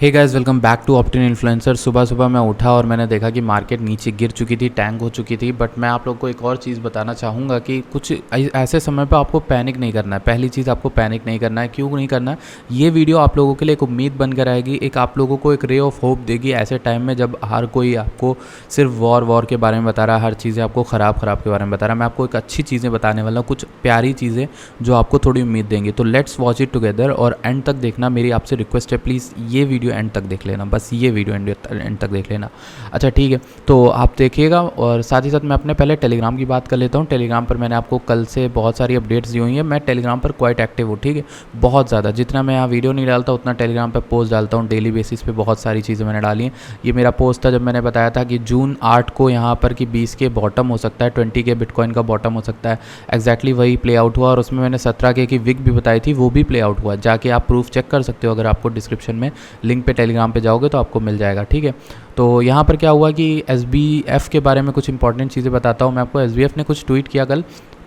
Hey guys, welcome back to optin influencer. सुबह सुबह मैं उठा और मैंने देखा कि मार्केट नीचे गिर चुकी थी, टैंक हो चुकी थी। बट मैं आप लोग को एक और चीज़ बताना चाहूँगा कि कुछ ऐसे समय पर आपको पैनिक नहीं करना है। पहली चीज़, आपको पैनिक नहीं करना है। क्यों नहीं करना है? ये वीडियो आप लोगों के लिए एक उम्मीद बनकर आएगी, एक आप लोगों को एक रे ऑफ होप देगी ऐसे टाइम में जब हर कोई आपको सिर्फ वॉर के बारे में बता रहा है, हर चीज़ें आपको ख़राब के बारे में बता रहा है। मैं आपको एक अच्छी चीज़ें बताने वाला हूँ, कुछ प्यारी चीज़ें जो आपको थोड़ी उम्मीद देंगी। तो लेट्स वॉच इट टुगेदर और एंड तक देखना। मेरी आपसे रिक्वेस्ट है, प्लीज़ ये वीडियो एंड तक देख लेना, बस ये वीडियो एंड तक देख लेना। अच्छा ठीक है, तो आप देखिएगा। और साथ ही साथ मैं अपने पहले टेलीग्राम की बात कर लेता हूँ। टेलीग्राम पर मैंने आपको कल से बहुत सारी अपडेट्स दी हुई हैं। मैं टेलीग्राम पर क्वाइट एक्टिव हूँ, ठीक है, बहुत ज़्यादा। जितना मैं यहाँ वीडियो नहीं डालता उतना टेलीग्राम पर पोस्ट डालता हूँ डेली बेसिस पे। बहुत सारी चीज़ें मैंने डाली हैं। ये मेरा पोस्ट था जब मैंने बताया था कि जून 8 को यहाँ पर कि 20 के बॉटम हो सकता है, 20 के बिटकॉइन का बॉटम हो सकता है। एग्जैक्टली वही प्ले आउट हुआ और उसमें मैंने 17 के की विक भी बताई थी, वो भी प्ले आउट हुआ। जाके आप प्रूफ चेक कर सकते हो, अगर आपको डिस्क्रिप्शन में लिंक पे टेलीग्राम पे जाओगे तो आपको मिल जाएगा, ठीक है। तो यहाँ पर क्या हुआ कि SBF के बारे में कुछ इंपॉर्टेंट चीज़ें बताता हूँ मैं आपको। SBF ने कुछ ट्वीट किया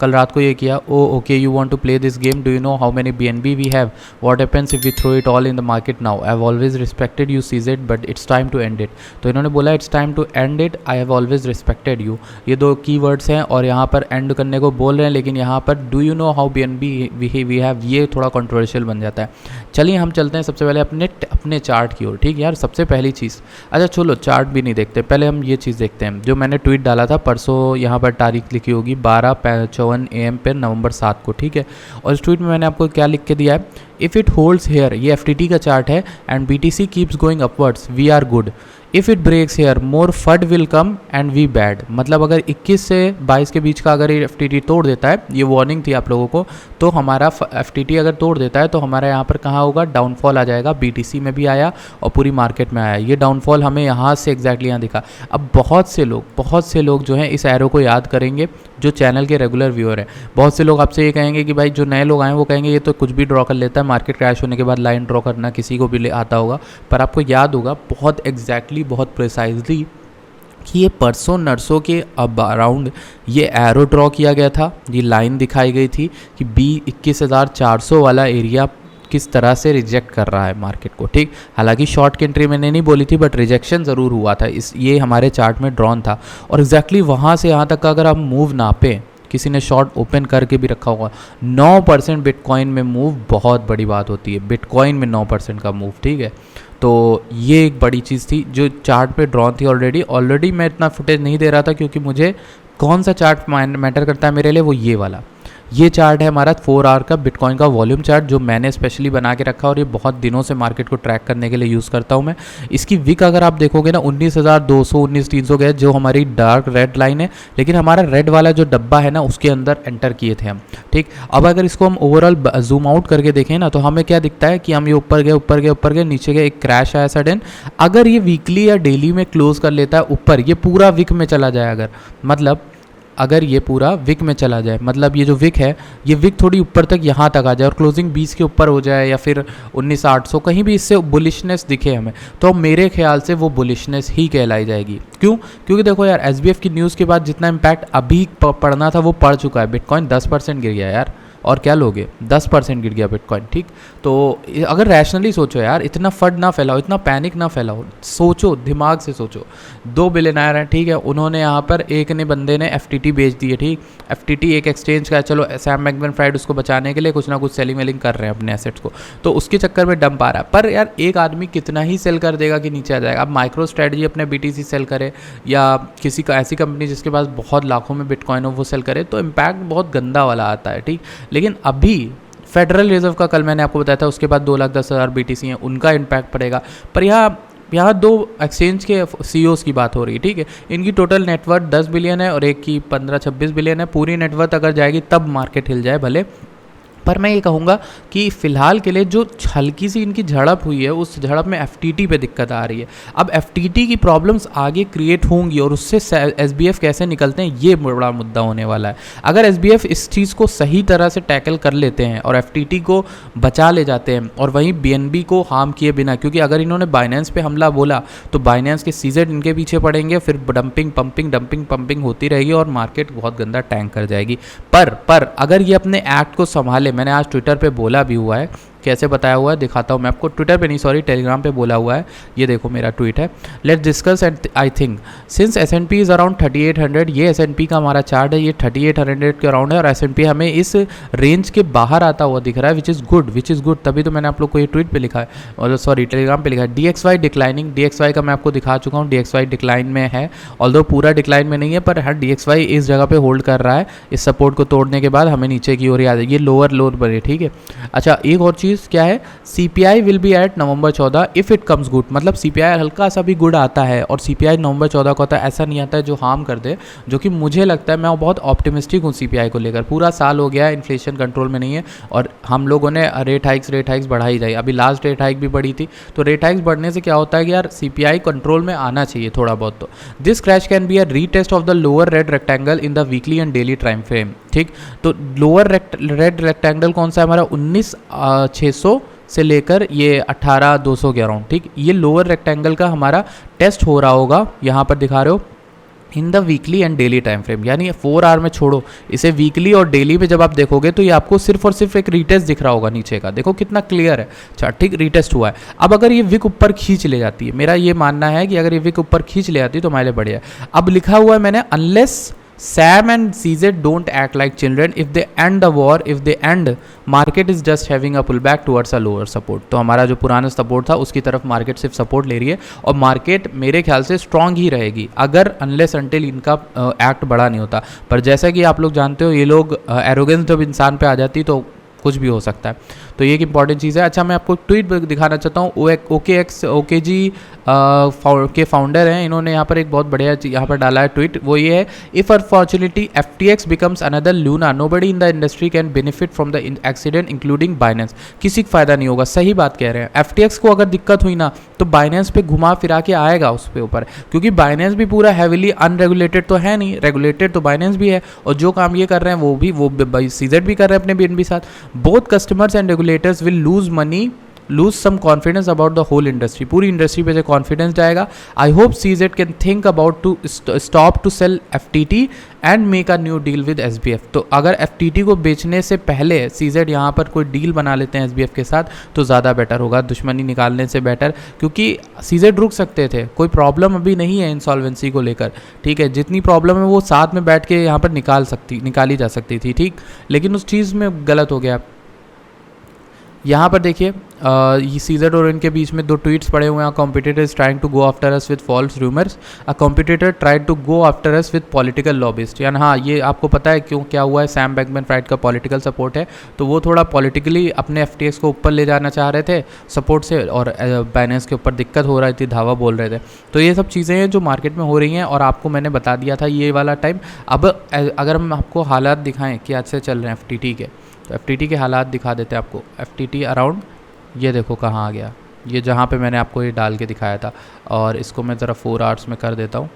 कल रात को। ये किया, oh okay, you want to play this game, do you know how many BNB we have, what happens if we throw it all in the market now, I have always respected you CZ it but it's time to end it. तो इन्होंने बोला it's time to end it, I have always respected you. ये दो keywords हैं और यहाँ पर and करने को बोल रहे हैं, लेकिन यहाँ पर do you know how BNB we have, ये थोड़ा कंट्रोवर्शियल बन जाता है। चलिए हम चलते हैं सबसे पहले अपने चार्ट की ओर, ठीक है यार। सबसे पहली चीज़, अच्छा चलो चार्ट भी नहीं देखते, पहले हम ये चीज़ देखते हैं जो मैंने ट्वीट डाला था परसों। यहाँ पर तारीख लिखी होगी 12:54 AM पे नवंबर 7 को, ठीक है। और इस ट्वीट में मैंने आपको क्या लिख के दिया है, इफ़ इट होल्ड्स हेयर, ये FTT का चार्ट है, and BTC keeps going upwards, we are good. If it breaks here, more FUD will come and we bad. मतलब अगर 21 से 22 के बीच का अगर ये FTT तोड़ देता है, ये वार्निंग थी आप लोगों को, तो हमारा FTT अगर तोड़ देता है तो हमारा यहाँ पर कहाँ होगा, डाउनफॉल आ जाएगा। BTC में भी आया और पूरी मार्केट में आया। ये डाउनफॉल हमें यहाँ से एग्जैक्टली यहाँ दिखा। अब बहुत से लोग जो हैं इस एरो को याद करेंगे, जो चैनल के रेगुलर व्यूअर हैं। बहुत से लोग आपसे ये कहेंगे कि भाई, जो नए लोग आए वो कहेंगे ये तो कुछ भी ड्रॉ कर लेता है, मार्केट क्रैश होने के बाद लाइन ड्रॉ करना किसी को भी आता होगा। पर आपको याद होगा बहुत एग्जैक्टली, बहुत प्रिसाइजली कि ये परसों नरसों के अब अराउंड ये एरो ड्रॉ किया गया था। ये लाइन दिखाई गई थी कि 21,400 वाला एरिया किस तरह से रिजेक्ट कर रहा है मार्केट को, ठीक। हालांकि शॉर्ट की एंट्री मैंने नहीं बोली थी, बट रिजेक्शन ज़रूर हुआ था। ये हमारे चार्ट में ड्रॉन था। और एग्जैक्टली वहाँ से यहाँ तक का अगर आप मूव नापें, किसी ने शॉर्ट ओपन करके भी रखा होगा, 9% बिटकॉइन में मूव बहुत बड़ी बात होती है। बिटकॉइन में 9% का मूव, ठीक है। तो ये एक बड़ी चीज़ थी जो चार्ट पे ड्रॉ थी ऑलरेडी। मैं इतना फुटेज नहीं दे रहा था क्योंकि मुझे कौन सा चार्ट मैटर करता है मेरे लिए, वो ये वाला। ये चार्ट है हमारा 4 आवर का बिटकॉइन का वॉल्यूम चार्ट, जो मैंने स्पेशली बना के रखा और ये बहुत दिनों से मार्केट को ट्रैक करने के लिए यूज़ करता हूँ मैं। इसकी विक अगर आप देखोगे ना, 19,200 19,300 गए, जो हमारी डार्क रेड लाइन है। लेकिन हमारा रेड वाला जो डब्बा है ना, उसके अंदर एंटर किए थे हम, ठीक। अब अगर इसको हम ओवरऑल जूम आउट करके देखें ना, तो हमें क्या दिखता है कि हम ये ऊपर गए, नीचे गए, एक क्रैश आया सडन। अगर ये वीकली या डेली में क्लोज कर लेता है ऊपर, ये पूरा विक में चला जाए अगर ये पूरा विक में चला जाए, मतलब ये जो विक है, ये विक थोड़ी ऊपर तक यहाँ तक आ जाए और क्लोजिंग 20 के ऊपर हो जाए या फिर 19,800 कहीं भी इससे बुलिशनेस दिखे हमें, तो मेरे ख्याल से वो बुलिशनेस ही कहलाई जाएगी। क्यों? क्योंकि देखो यार, SBF की न्यूज़ के बाद जितना इम्पैक्ट अभी पड़ना था वो पड़ चुका है। बिटकॉइन 10% गिर गया यार, और क्या लोगे, 10% गिर गया बिटकॉइन, ठीक। तो अगर रैशनली सोचो यार, इतना फड ना फैलाओ, इतना पैनिक ना फैलाओ, सोचो, दिमाग से सोचो। 2 बिलियनर हैं, ठीक है, उन्होंने यहाँ पर एक ने बंदे ने FTT बेच दी है, ठीक। FTT एक एक्सचेंज का है, चलो सैम बैंकमैन-फ्राइड उसको बचाने के लिए कुछ ना कुछ सेलिंग वेलिंग कर रहे हैं अपने एसेट्स को, तो उसके चक्कर में डंप आ रहा है। पर यार एक आदमी कितना ही सेल कर देगा कि नीचे आ जाएगा। अब माइक्रो स्ट्रेटजी अपने BTC सेल करे या किसी का ऐसी कंपनी जिसके पास बहुत लाखों में बिटकॉइन हो वो सेल करे, तो इम्पैक्ट बहुत गंदा वाला आता है, ठीक। लेकिन अभी फेडरल रिजर्व का कल मैंने आपको बताया था, उसके बाद 2,10,000 BTC हैं, उनका इम्पैक्ट पड़ेगा। पर यहाँ 2 एक्सचेंज के CEOs की बात हो रही है, ठीक है। इनकी टोटल नेटवर्थ 10 बिलियन है और एक की 15-26 बिलियन है। पूरी नेटवर्थ अगर जाएगी तब मार्केट हिल जाए भले। पर मैं ये कहूँगा कि फ़िलहाल के लिए जो हल्की सी इनकी झड़प हुई है, उस झड़प में FTT पे दिक्कत आ रही है। अब FTT की प्रॉब्लम्स आगे क्रिएट होंगी और उससे SBF कैसे निकलते हैं, ये बड़ा मुद्दा होने वाला है। अगर SBF इस चीज़ को सही तरह से टैकल कर लेते हैं और FTT को बचा ले जाते हैं और वहीं BNB को हार्म किए बिना, क्योंकि अगर इन्होंने बाइनेंस पे हमला बोला तो बाइनेंस के CZ इनके पीछे पड़ेंगे, फिर डंपिंग पंपिंग होती रहेगी और मार्केट बहुत गंदा टैंक कर जाएगी। पर अगर ये अपने एक्ट को संभाले, मैंने आज ट्विटर पे बोला भी हुआ है कैसे बताया हुआ है दिखाता हूँ मैं आपको, ट्विटर पे नहीं सॉरी टेलीग्राम पे बोला हुआ है। ये देखो मेरा ट्वीट है, let's discuss and I think since S&P is around 3800, ये S&P का हमारा चार्ट है, ये 3800 के अराउंड है और S&P हमें इस रेंज के बाहर आता हुआ दिख रहा है, विच इज़ गुड, तभी तो मैंने आप लोग को ये ट्वीट पे लिखा है, और सॉरी टेलीग्राम पे लिखा है। DXY डिक्लाइनिंग, DXY का मैं आपको दिखा चुका हूँ, DXY डिक्लाइन में है, ऑल्दो पूरा डिक्लाइन में नहीं है, पर हर DXY इस जगह पे होल्ड कर रहा है, इस सपोर्ट को तोड़ने के बाद हमें नीचे की ओर आ जाए, ये लोअर बने, ठीक है। अच्छा एक और चीज़ क्या है, CPI will be at November 14 if it comes good, मतलब CPI हल्का सा भी गुड आता है, और CPI नवंबर 14 को आता है, ऐसा नहीं आता है जो हार्म कर दे, जो कि मुझे लगता है, मैं बहुत ऑप्टिमिस्टिक हूँ CPI को लेकर। पूरा साल हो गया है, इन्फ्लेशन कंट्रोल में नहीं है, और हम लोगों ने रेट हाइक्स बढ़ाई जाए, अभी लास्ट रेट हाइक भी बढ़ी थी, तो रेट हाइक्स बढ़ने से क्या होता है कि यार CPI कंट्रोल में आना चाहिए थोड़ा बहुत। तो this crash can be a retest of the lower red rectangle in the weekly and daily time frame, ठीक। तो लोअर रेड रेक्टेंगल कौन सा है हमारा, 19,600 से लेकर ये 18,200 के अराउंड, ठीक। ये लोअर रेक्टेंगल का हमारा टेस्ट हो रहा होगा, यहाँ पर दिखा रहे हो in the weekly and daily time frame, यानी 4 आवर में छोड़ो इसे, वीकली और डेली में जब आप देखोगे तो ये आपको सिर्फ और सिर्फ एक रीटेस्ट दिख रहा होगा नीचे का, देखो कितना क्लियर है, अच्छा ठीक रीटेस्ट हुआ है। अब अगर ये विक ऊपर खींच ले जाती है, मेरा ये मानना है कि अगर ये विक ऊपर खींच ले जाती है तो हमारे लिए बढ़िया है। अब लिखा हुआ है मैंने, unless Sam and CZ don't act like children, if they end the war, if they end, market is just having a pullback towards a lower support। तो हमारा जो पुराना सपोर्ट था उसकी तरफ मार्केट सिर्फ सपोर्ट ले रही है, और मार्केट मेरे ख्याल से स्ट्रांग ही रहेगी अगर अनलेस अनटिल इनका एक्ट बड़ा नहीं होता। पर जैसा कि आप लोग जानते हो, ये लोग एरोगेंस जब इंसान पे आ जाती तो कुछ भी हो सकता है, तो ये एक इंपॉर्टेंट चीज़ है। अच्छा मैं आपको ट्वीट दिखाना चाहता हूँ, OKG के फाउंडर हैं, इन्होंने यहाँ पर एक बहुत बढ़िया यहाँ पर डाला है ट्वीट, वो ये है, if unfortunately FTX becomes another Luna, nobody in the industry can benefit from the accident including Binance. किसी को फायदा नहीं होगा, सही बात कह रहे हैं। FTX को अगर दिक्कत हुई ना तो बाइनेंस पे घुमा फिरा के आएगा उस पे ऊपर, क्योंकि बाइनेंस भी पूरा हैविली अनरेगुलेटेड तो है नहीं, रेगुलेटेड तो बाइनेंस भी है, और जो काम ये कर रहे हैं वो CZ भी कर रहे हैं अपने BNB साथ। Both customers and regulators will lose money, lose some confidence about the whole industry, पूरी इंडस्ट्री पे से कॉन्फिडेंस जाएगा। I hope CZ can think about to stop to sell FTT and make a new deal with SBF। तो अगर FTT को बेचने से पहले CZ यहाँ पर कोई डील बना लेते हैं SBF के साथ तो ज़्यादा बेटर होगा, दुश्मनी निकालने से बेटर, क्योंकि CZ रुक सकते थे, कोई प्रॉब्लम अभी नहीं है इंसॉल्वेंसी को लेकर, ठीक है। जितनी प्रॉब्लम है वो साथ में बैठ के यहाँ पर निकाली जा सकती थी, ठीक, लेकिन उस चीज़ में गलत हो गया। यहाँ पर देखिए ये CZ और इनके बीच में 2 ट्वीट्स पड़े हुए हैं। Competitor is trying to go after us with false rumours, a competitor tried to go after us with political lobbyist. यानी हाँ, ये आपको पता है क्यों क्या हुआ है, सैम बैंकमैन-फ्राइड का पॉलिटिकल सपोर्ट है, तो वो थोड़ा पॉलिटिकली अपने FTX को ऊपर ले जाना चाह रहे थे सपोर्ट से, और बाइनेंस के ऊपर दिक्कत हो रही थी, धावा बोल रहे थे। तो ये सब चीज़ें हैं जो मार्केट में हो रही हैं, और आपको मैंने बता दिया था ये वाला टाइम। अब अगर हम आपको हालात दिखाएँ कि आज से चल रहे हैं FTT के, तो FTT के हालात दिखा देते हैं आपको। FTT अराउंड ये देखो कहाँ आ गया, ये जहाँ पे मैंने आपको ये डाल के दिखाया था, और इसको मैं ज़रा 4 आवर्स में कर देता हूँ,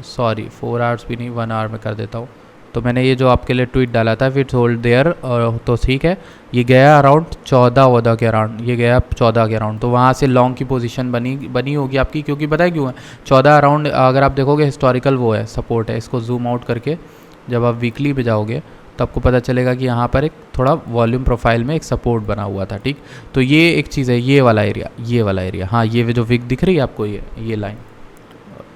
सॉरी 4 आवर्स भी नहीं 1 आवर में कर देता हूँ। तो मैंने ये जो आपके लिए ट्वीट डाला था फिर होल्ड देयर, तो ठीक है, ये गया अराउंड 14 के अराउंड, ये गया 14 के अराउंड, तो वहाँ से लॉन्ग की पोजीशन बनी होगी आपकी, क्योंकि पता है क्यों है 14 अराउंड, अगर आप देखोगे हिस्टोरिकल वो है सपोर्ट है। इसको जूम आउट करके जब आप वीकली पे जाओगे तो आपको पता चलेगा कि यहाँ पर एक थोड़ा वॉल्यूम प्रोफाइल में एक सपोर्ट बना हुआ था, ठीक। तो ये एक चीज़ है, ये वाला एरिया, हाँ ये जो विक दिख रही है आपको, ये लाइन,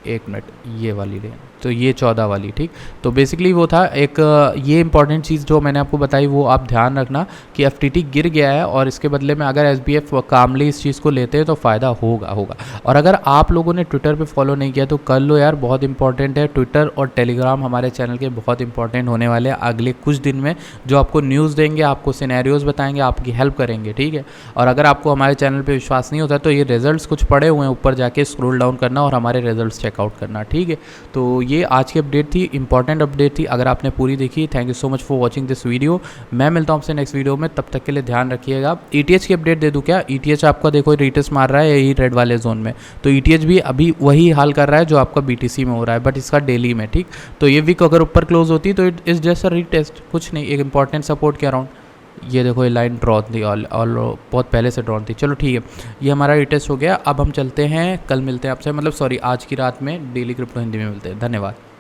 1 मिनट, ये वाली लाइन, तो ये 14 वाली, ठीक। तो बेसिकली वो था एक ये इंपॉर्टेंट चीज़ जो मैंने आपको बताई, वो आप ध्यान रखना कि FTT गिर गया है, और इसके बदले में अगर SBF कामली इस चीज़ को लेते हैं तो फ़ायदा होगा। और अगर आप लोगों ने ट्विटर पे फॉलो नहीं किया तो कर लो यार, बहुत इंपॉर्टेंट है। ट्विटर और टेलीग्राम हमारे चैनल के बहुत इंपॉर्टेंट होने वाले हैं अगले कुछ दिन में, जो आपको न्यूज़ देंगे, आपको सिनेरियोज़ बताएंगे, आपकी हेल्प करेंगे, ठीक है। और अगर आपको हमारे चैनल पर विश्वास नहीं होता तो ये रिजल्ट कुछ पड़े हुए हैं, ऊपर जाके स्क्रॉल डाउन करना और हमारे रिजल्ट चेकआउट करना, ठीक है। तो ये आज की अपडेट थी, इंपॉर्टेंट अपडेट थी, अगर आपने पूरी देखी, thank you so much for watching this video. मैं मिलता हूँ आपसे नेक्स्ट वीडियो में, तब तक के लिए ध्यान रखिएगा। ETH की अपडेट दे दूँ क्या? ETH आपका देखो रीटेस्ट मार रहा है यही रेड वाले जोन में, तो ETH भी अभी वही हाल कर रहा है जो आपका BTC में हो रहा है, बट इसका डेली में, ठीक। तो ये वीक अगर ऊपर क्लोज होती तो it is just a retest, कुछ नहीं, एक इंपॉर्टेंट सपोर्ट के अराउंड। ये देखो ये लाइन ड्रॉ थी और बहुत पहले से ड्रॉ थी। चलो ठीक है, ये हमारा रीटेस्ट हो गया। अब हम चलते हैं, कल मिलते हैं आपसे, मतलब सॉरी आज की रात में डेली क्रिप्टो हिंदी में मिलते हैं। धन्यवाद।